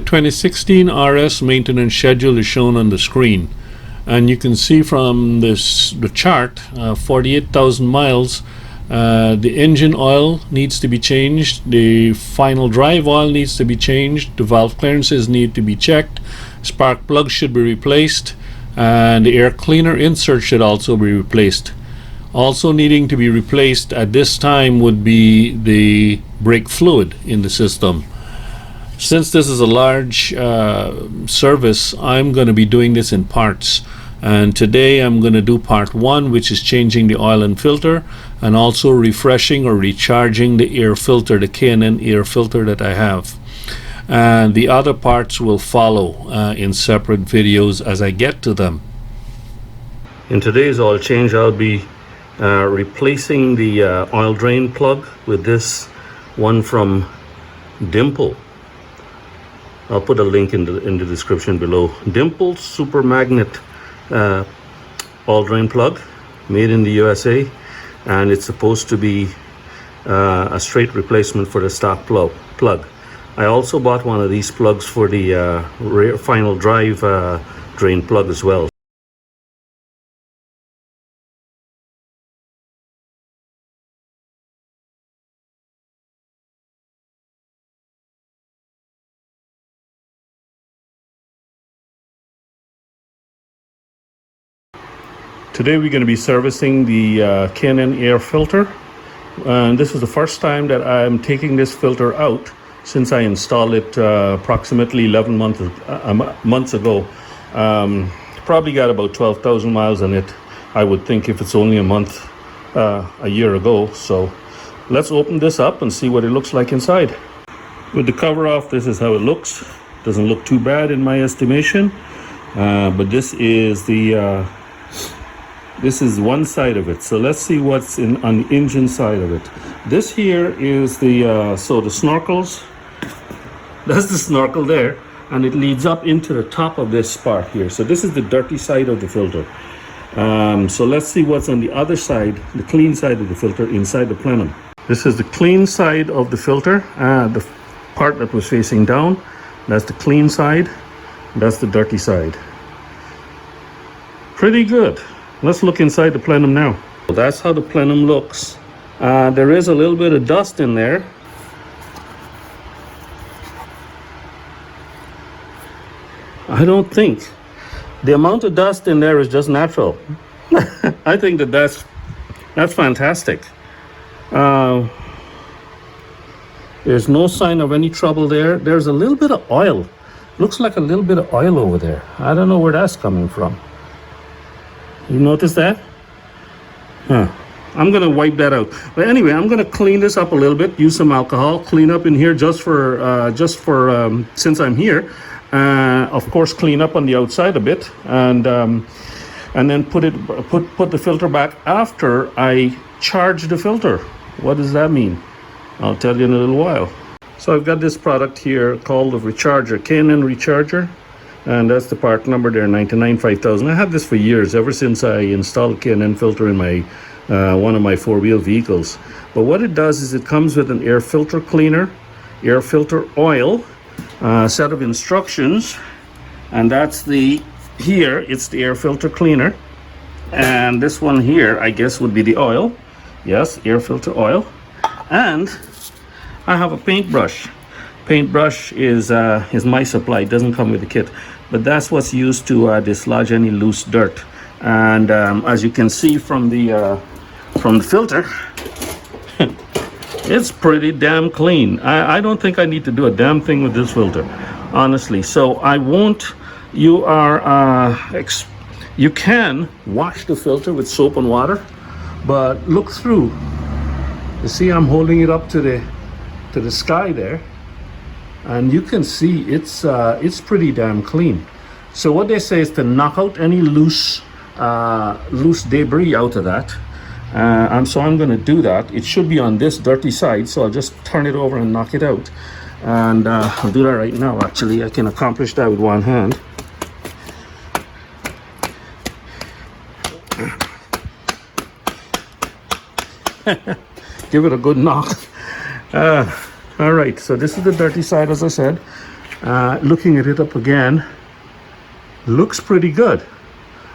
2016 RS maintenance schedule is shown on the screen, and you can see from the chart, 48,000 miles. The engine oil needs to be changed, the final drive oil needs to be changed, the valve clearances need to be checked, spark plugs should be replaced, and the air cleaner insert should also be replaced. Also needing to be replaced at this time would be the brake fluid in the system. Since this is a large service, I'm going to be doing this in parts. And today I'm going to do part 1, which is changing the oil and filter, and also refreshing or recharging the air filter, the K&N air filter that I have. And the other parts will follow in separate videos as I get to them. In today's oil change, I'll be replacing the oil drain plug with this one from Dimple. I'll put a link in the description below. Dimple Super Magnet oil drain plug, made in the USA, and it's supposed to be a straight replacement for the stock plug. I also bought one of these plugs for the rear final drive drain plug as well. Today we're going to be servicing the K&N air filter, and this is the first time that I'm taking this filter out since I installed it approximately 11 months ago. Probably got about 12,000 miles on it, I would think, if it's only a year ago. So let's open this up and see what it looks like inside. With the cover off, this is how it looks. Doesn't look too bad in my estimation, but this is the this is one side of it. So let's see what's on the engine side of it. This here is the so the snorkels. That's the snorkel there, and it leads up into the top of this part here. So this is the dirty side of the filter. So let's see what's on the other side, the clean side of the filter, inside the plenum. This is the clean side of the filter, the part that was facing down. That's the clean side. That's the dirty side. Pretty good. Let's look inside the plenum now. That's how the plenum looks. There is a little bit of dust in there. I don't think the amount of dust in there is just natural. I think that's fantastic. There's no sign of any trouble there. There's a little bit of oil. Looks like a little bit of oil over there. I don't know where that's coming from. You notice that? I'm gonna wipe that out. But anyway, I'm gonna clean this up a little bit. Use some alcohol, clean up in here just for since I'm here. Of course, clean up on the outside a bit, and then put the filter back after I charge the filter. What does that mean? I'll tell you in a little while. So I've got this product here called the recharger, K&N recharger. And that's the part number there, 995000. I had this for years, ever since I installed K&N filter in my one of my four-wheel vehicles. But what it does is it comes with an air filter cleaner, air filter oil, set of instructions, and that's here it's the air filter cleaner, and this one here I guess would be the oil. Yes, air filter oil. And I have a paintbrush. Paintbrush is my supply. It doesn't come with the kit, but that's what's used to dislodge any loose dirt. And as you can see from the filter, it's pretty damn clean. I don't think I need to do a damn thing with this filter, honestly. So I won't. You can wash the filter with soap and water, but look through. You see, I'm holding it up to the sky there. And you can see it's pretty damn clean. So what they say is to knock out any loose debris out of that. And so I'm going to do that. It should be on this dirty side, so I'll just turn it over and knock it out. And I'll do that right now. Actually, I can accomplish that with one hand. Give it a good knock. All right, so this is the dirty side, as I said. Looking at it up again, looks pretty good.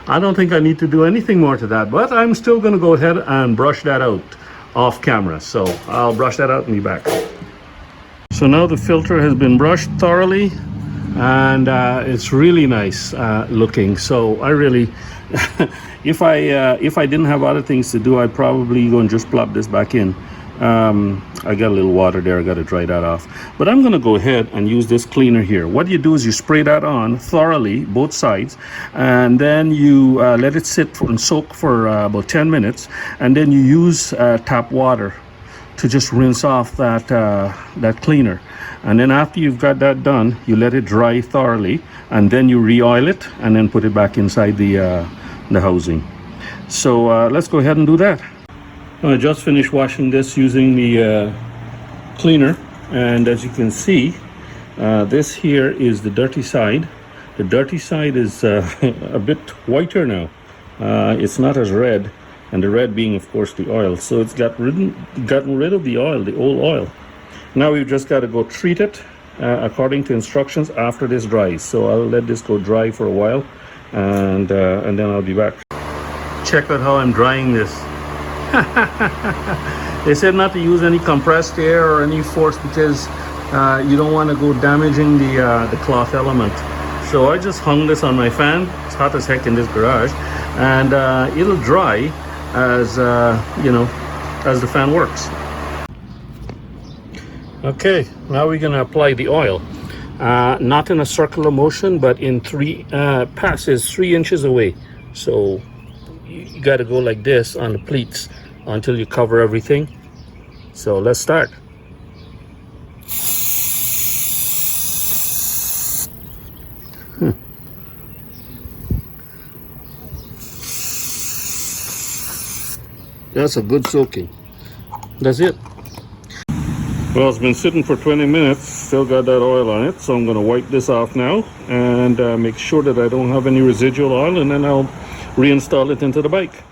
I don't think I need to do anything more to that, but I'm still going to go ahead and brush that out off camera. So I'll brush that out and be back. So now the filter has been brushed thoroughly, and it's really nice looking. So I really, if I didn't have other things to do, I'd probably go and just plop this back in. I got a little water there, I got to dry that off, but I'm going to go ahead and use this cleaner here. What you do is you spray that on thoroughly, both sides, and then you let it sit and soak for about 10 minutes, and then you use tap water to just rinse off that cleaner. And then after you've got that done, you let it dry thoroughly, and then you re-oil it and then put it back inside the housing. So let's go ahead and do that. I just finished washing this using the cleaner, and as you can see, this here is the dirty side. The dirty side is a bit whiter now. It's not as red, and the red being of course the oil. So it's gotten rid of the oil, the old oil. Now we've just got to go treat it according to instructions after this dries. So I'll let this go dry for a while, and then I'll be back. Check out how I'm drying this. They said not to use any compressed air or any force because you don't want to go damaging the cloth element. So I just hung this on my fan. It's hot as heck in this garage, and it'll dry as you know, as the fan works. Okay, now we're gonna apply the oil, not in a circular motion, but in three passes 3 inches away. So you got to go like this on the pleats until you cover everything. So let's start. That's a good soaking. That's it. Well, it's been sitting for 20 minutes, still got that oil on it, so I'm going to wipe this off now and make sure that I don't have any residual oil, and then I'll reinstall it into the bike.